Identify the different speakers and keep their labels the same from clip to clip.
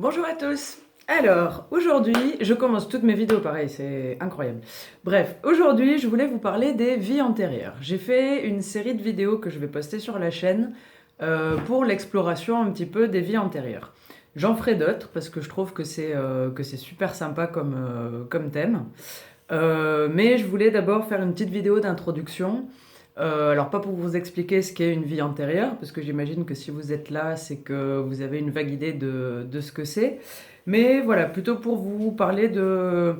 Speaker 1: Bonjour à tous. Alors, aujourd'hui, je commence toutes mes vidéos pareil, c'est incroyable. Bref, aujourd'hui, je voulais vous parler des vies antérieures. J'ai fait une série de vidéos que je vais poster sur la chaîne pour l'exploration un petit peu des vies antérieures. J'en ferai d'autres parce que je trouve que c'est super sympa comme thème. Mais je voulais d'abord faire une petite vidéo d'introduction. Alors pas pour vous expliquer ce qu'est une vie antérieure, parce que j'imagine que si vous êtes là, c'est que vous avez une vague idée de ce que c'est. Mais voilà, plutôt pour vous parler de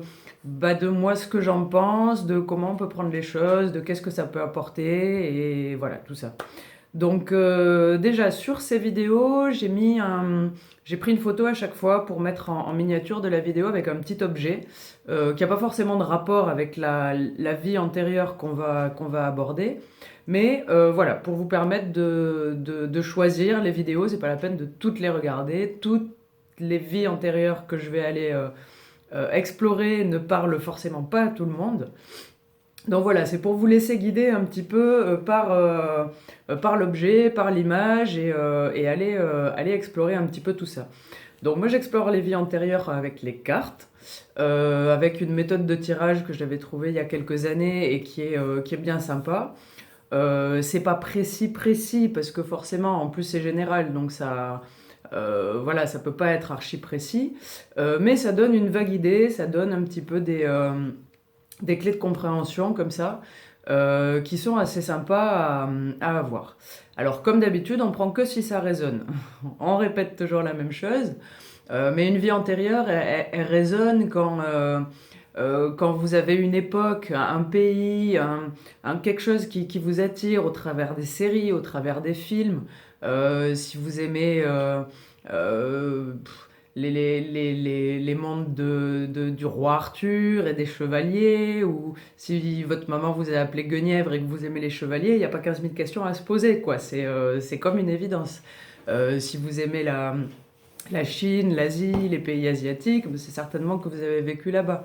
Speaker 1: moi, ce que j'en pense, de comment on peut prendre les choses, de qu'est-ce que ça peut apporter, et voilà, tout ça. Donc déjà sur ces vidéos, j'ai pris une photo à chaque fois pour mettre en miniature de la vidéo avec un petit objet qui n'a pas forcément de rapport avec la vie antérieure qu'on va aborder. Mais voilà, pour vous permettre de choisir les vidéos, c'est pas la peine de toutes les regarder. Toutes les vies antérieures que je vais aller explorer ne parlent forcément pas à tout le monde. Donc voilà, c'est pour vous laisser guider un petit peu par l'objet, par l'image et aller explorer un petit peu tout ça. Donc moi j'explore les vies antérieures avec les cartes, avec une méthode de tirage que j'avais trouvée il y a quelques années et qui est bien sympa. C'est pas précis parce que forcément en plus c'est général donc voilà, ça peut pas être archi précis, mais ça donne une vague idée, ça donne un petit peu des clés de compréhension comme ça, qui sont assez sympas à avoir. Alors comme d'habitude, on prend que si ça résonne. On répète toujours la même chose, mais une vie antérieure, elle résonne quand vous avez une époque, un pays, quelque chose qui vous attire au travers des séries, au travers des films. Si vous aimez les mondes du roi Arthur et des chevaliers, ou si votre maman vous a appelé Guenièvre et que vous aimez les chevaliers, il n'y a pas 15 000 questions à se poser, quoi. C'est comme une évidence. Si vous aimez la Chine, l'Asie, les pays asiatiques, c'est certainement que vous avez vécu là-bas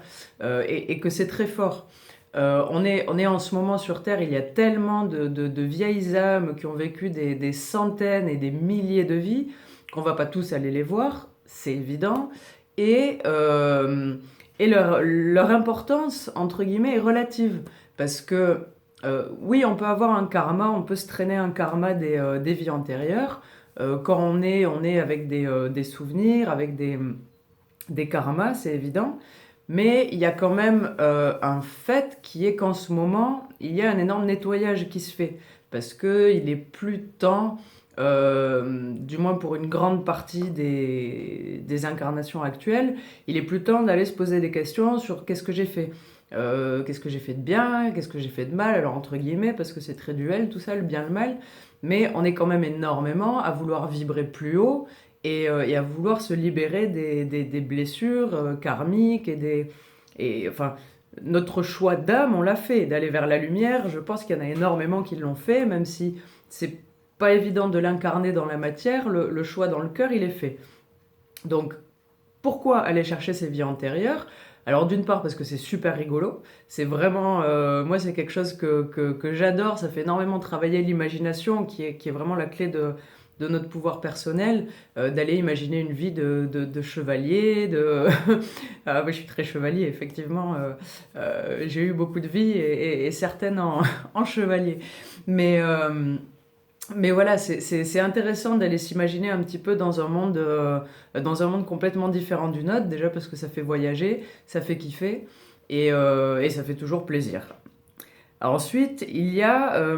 Speaker 1: et que c'est très fort. On est en ce moment sur Terre, il y a tellement de vieilles âmes qui ont vécu des centaines et des milliers de vies qu'on va pas tous aller les voir, c'est évident, et, euh, et leur importance, entre guillemets, est relative. Parce que oui, on peut avoir un karma, on peut se traîner un karma des vies antérieures, quand on est avec des souvenirs, avec des karmas, c'est évident. Mais il y a quand même un fait qui est qu'en ce moment, il y a un énorme nettoyage qui se fait. Parce qu'il est plus temps, du moins pour une grande partie des incarnations actuelles, il est plus temps d'aller se poser des questions sur qu'est-ce que j'ai fait. Qu'est-ce que j'ai fait de bien, qu'est-ce que j'ai fait de mal, alors entre guillemets, parce que c'est très duel tout ça, le bien, le mal, mais on est quand même énormément à vouloir vibrer plus haut et à vouloir se libérer des blessures karmiques et enfin, notre choix d'âme, on l'a fait, d'aller vers la lumière. Je pense qu'il y en a énormément qui l'ont fait, même si c'est pas évident de l'incarner dans la matière, le choix dans le cœur, il est fait. Donc, pourquoi aller chercher ces vies antérieures? Alors d'une part parce que c'est super rigolo, c'est vraiment, moi c'est quelque chose que j'adore, ça fait énormément travailler l'imagination qui est vraiment la clé de notre pouvoir personnel, d'aller imaginer une vie de chevalier, ah, moi, je suis très chevalier effectivement, j'ai eu beaucoup de vies et certaines en chevalier, mais... mais voilà, c'est intéressant d'aller s'imaginer un petit peu dans un monde complètement différent du nôtre, déjà parce que ça fait voyager, ça fait kiffer, et ça fait toujours plaisir. Ensuite, il y a...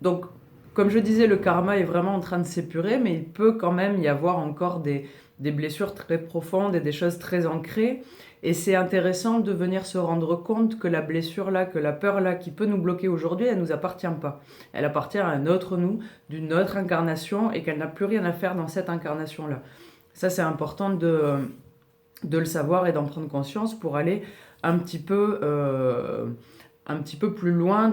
Speaker 1: donc, comme je disais, le karma est vraiment en train de s'épurer, mais il peut quand même y avoir encore des blessures très profondes et des choses très ancrées. Et c'est intéressant de venir se rendre compte que la blessure là, que la peur là, qui peut nous bloquer aujourd'hui, elle nous appartient pas. Elle appartient à un autre nous, d'une autre incarnation, et qu'elle n'a plus rien à faire dans cette incarnation là. Ça, c'est important de le savoir et d'en prendre conscience pour aller un petit peu, euh, un petit peu plus loin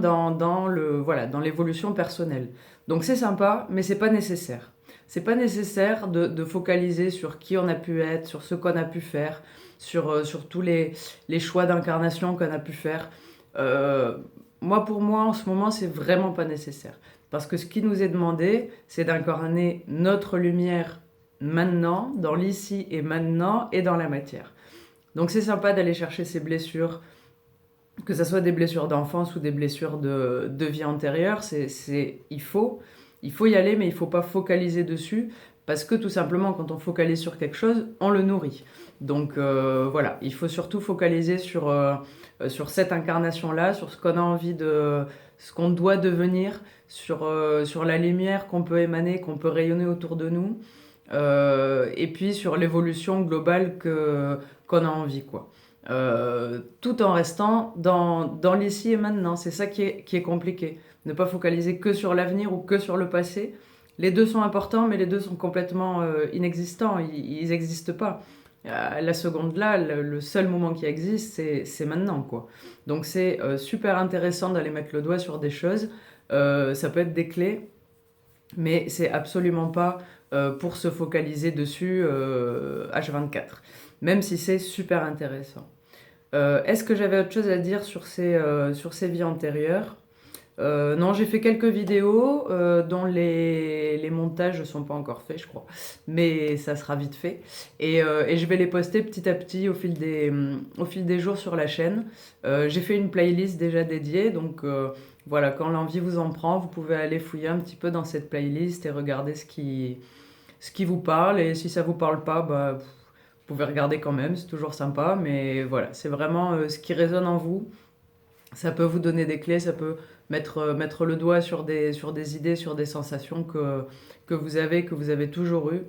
Speaker 1: voilà, dans l'évolution personnelle. Donc c'est sympa, mais c'est pas nécessaire. C'est pas nécessaire de focaliser sur qui on a pu être, sur ce qu'on a pu faire, sur tous les choix d'incarnation qu'on a pu faire. Euh, pour moi, en ce moment, c'est vraiment pas nécessaire. Parce que ce qui nous est demandé, c'est d'incarner notre lumière, maintenant, dans l'ici et maintenant et dans la matière. Donc c'est sympa d'aller chercher ces blessures, que ce soit des blessures d'enfance ou des blessures de vie antérieure, il faut y aller, mais il ne faut pas focaliser dessus, parce que tout simplement, quand on focalise sur quelque chose, on le nourrit. Donc voilà, il faut surtout focaliser sur cette incarnation-là, sur ce qu'on a envie ce qu'on doit devenir, sur la lumière qu'on peut émaner, qu'on peut rayonner autour de nous, et puis sur l'évolution globale qu'on a envie, quoi. Tout en restant dans l'ici et maintenant. C'est ça qui est compliqué. Ne pas focaliser que sur l'avenir ou que sur le passé. Les deux sont importants, mais les deux sont complètement inexistants. Ils n'existent pas. La seconde là, le seul moment qui existe, c'est maintenant, quoi. Donc c'est super intéressant d'aller mettre le doigt sur des choses. Ça peut être des clés, mais c'est absolument pas pour se focaliser dessus H24. Même si c'est super intéressant. Est-ce que j'avais autre chose à dire sur ces vies antérieures? Non, j'ai fait quelques vidéos dont les montages ne sont pas encore faits, je crois. Mais ça sera vite fait. Et je vais les poster petit à petit au fil des jours sur la chaîne. J'ai fait une playlist déjà dédiée. Donc voilà, quand l'envie vous en prend, vous pouvez aller fouiller un petit peu dans cette playlist et regarder ce qui vous parle. Et si ça vous parle pas, bah, vous pouvez regarder quand même, c'est toujours sympa. Mais voilà, c'est vraiment ce qui résonne en vous. Ça peut vous donner des clés, ça peut mettre le doigt sur des idées, sur des sensations que vous avez toujours eues.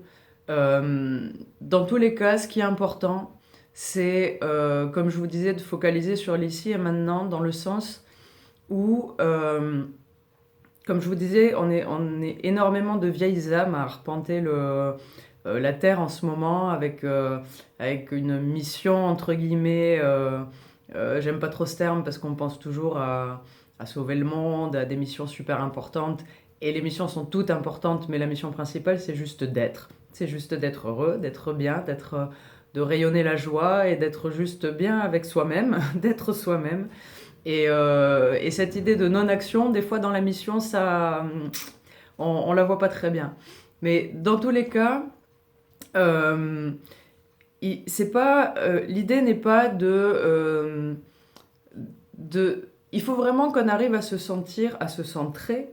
Speaker 1: Dans tous les cas, ce qui est important, c'est, comme je vous disais, de focaliser sur l'ici et maintenant, dans le sens où, comme je vous disais, on est énormément de vieilles âmes à arpenter la Terre en ce moment, avec une mission, entre guillemets, j'aime pas trop ce terme parce qu'on pense toujours à sauver le monde, à des missions super importantes. Et les missions sont toutes importantes, mais la mission principale, c'est juste d'être. C'est juste d'être heureux, d'être bien, de rayonner la joie et d'être juste bien avec soi-même, d'être soi-même. Et cette idée de non-action, des fois dans la mission, on la voit pas très bien. Mais dans tous les cas, euh, l'idée n'est pas il faut vraiment qu'on arrive à se sentir, à se centrer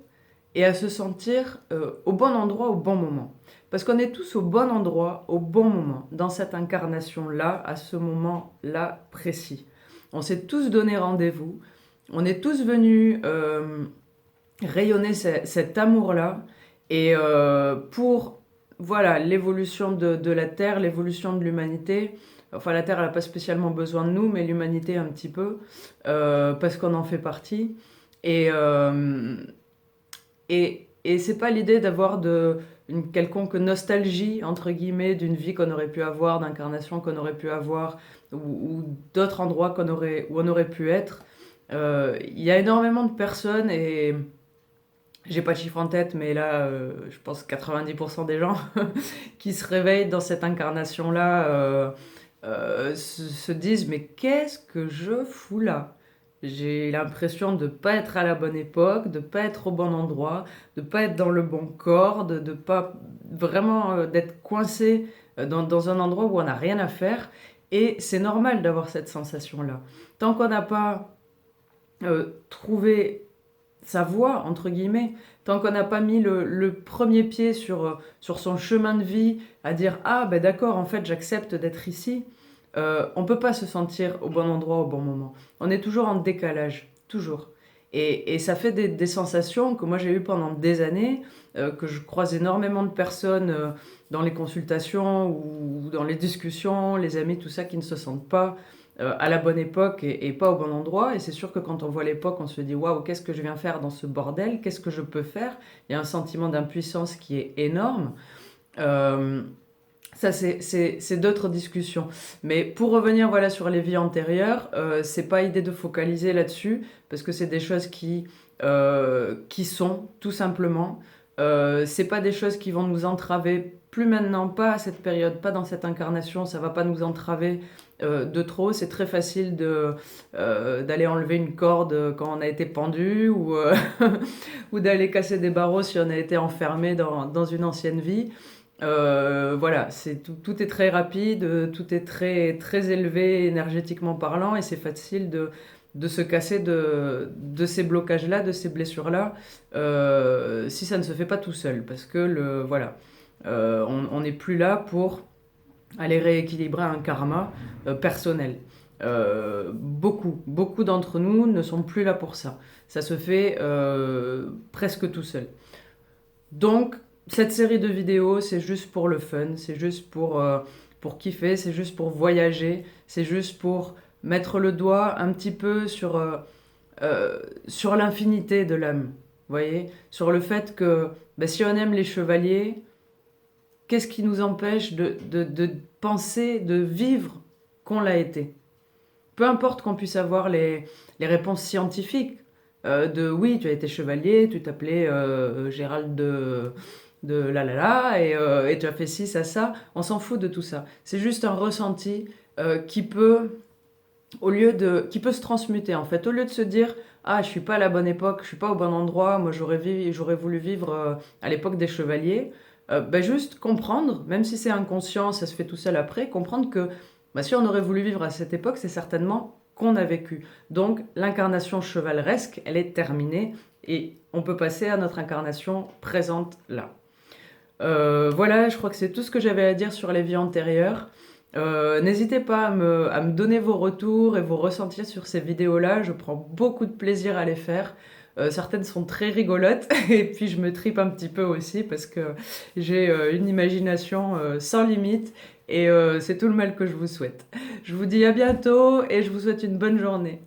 Speaker 1: et à se sentir au bon endroit, au bon moment. Parce qu'on est tous au bon endroit, au bon moment, dans cette incarnation-là, à ce moment-là précis. On s'est tous donné rendez-vous, on est tous venus rayonner cet amour-là, et pour voilà, l'évolution de la Terre, l'évolution de l'humanité. Enfin, la Terre, elle n'a pas spécialement besoin de nous, mais l'humanité un petit peu, parce qu'on en fait partie. Et, euh, et c'est pas l'idée d'avoir une quelconque nostalgie, entre guillemets, d'une vie qu'on aurait pu avoir, d'incarnation qu'on aurait pu avoir, ou d'autres endroits où on aurait pu être. Il y a énormément de personnes, et j'ai pas de chiffre en tête, mais là, je pense 90% des gens qui se réveillent dans cette incarnation-là se disent, mais qu'est-ce que je fous là? J'ai l'impression de pas être à la bonne époque, de pas être au bon endroit, de pas être dans le bon corps, de pas vraiment d'être coincé dans un endroit où on n'a rien à faire. Et c'est normal d'avoir cette sensation-là. Tant qu'on n'a pas trouvé sa voie, entre guillemets, tant qu'on n'a pas mis le premier pied sur son chemin de vie, à dire ah ben d'accord, en fait j'accepte d'être ici, on ne peut pas se sentir au bon endroit au bon moment. On est toujours en décalage, toujours. Et ça fait des sensations que moi j'ai eues pendant des années, que je croise énormément de personnes dans les consultations ou dans les discussions, les amis, tout ça, qui ne se sentent pas à la bonne époque et pas au bon endroit. Et c'est sûr que quand on voit l'époque, on se dit waouh, qu'est-ce que je viens faire dans ce bordel? Qu'est-ce que je peux faire? Il y a un sentiment d'impuissance qui est énorme. Euh, Ça, c'est d'autres discussions. Mais pour revenir voilà, sur les vies antérieures, c'est pas idée de focaliser là-dessus, parce que c'est des choses qui sont, tout simplement. C'est pas des choses qui vont nous entraver, plus maintenant, pas à cette période, pas dans cette incarnation, ça va pas nous entraver de trop. C'est très facile d'aller enlever une corde quand on a été pendu, ou d'aller casser des barreaux si on a été enfermé dans une ancienne vie. Voilà, tout est très rapide, tout est très élevé énergétiquement parlant et c'est facile de se casser de ces blocages-là, de ces blessures-là, si ça ne se fait pas tout seul. Parce que voilà, on n'est plus là pour aller rééquilibrer un karma personnel. Beaucoup d'entre nous ne sont plus là pour ça. Ça se fait presque tout seul. Donc, cette série de vidéos, c'est juste pour le fun, c'est juste pour kiffer, c'est juste pour voyager, c'est juste pour mettre le doigt un petit peu sur l'infinité de l'âme. Vous voyez? Sur le fait que ben, si on aime les chevaliers, qu'est-ce qui nous empêche de penser, de vivre qu'on l'a été? Peu importe qu'on puisse avoir les réponses scientifiques de oui, tu as été chevalier, tu t'appelais Gérald de et tu as fait ci, ça, on s'en fout de tout ça. C'est juste un ressenti qui peut, qui peut se transmuter en fait. Au lieu de se dire ah, je suis pas à la bonne époque, je suis pas au bon endroit, moi j'aurais voulu vivre à l'époque des chevaliers, ben juste comprendre, même si c'est inconscient, ça se fait tout seul après, comprendre que bah, si on aurait voulu vivre à cette époque, c'est certainement qu'on a vécu. Donc l'incarnation chevaleresque, elle est terminée et on peut passer à notre incarnation présente là. Voilà, je crois que c'est tout ce que j'avais à dire sur les vies antérieures. N'hésitez pas à me donner vos retours et vos ressentis sur ces vidéos-là. Je prends beaucoup de plaisir à les faire. Certaines sont très rigolotes et puis je me tripe un petit peu aussi parce que j'ai une imagination sans limite et c'est tout le mal que je vous souhaite. Je vous dis à bientôt et je vous souhaite une bonne journée.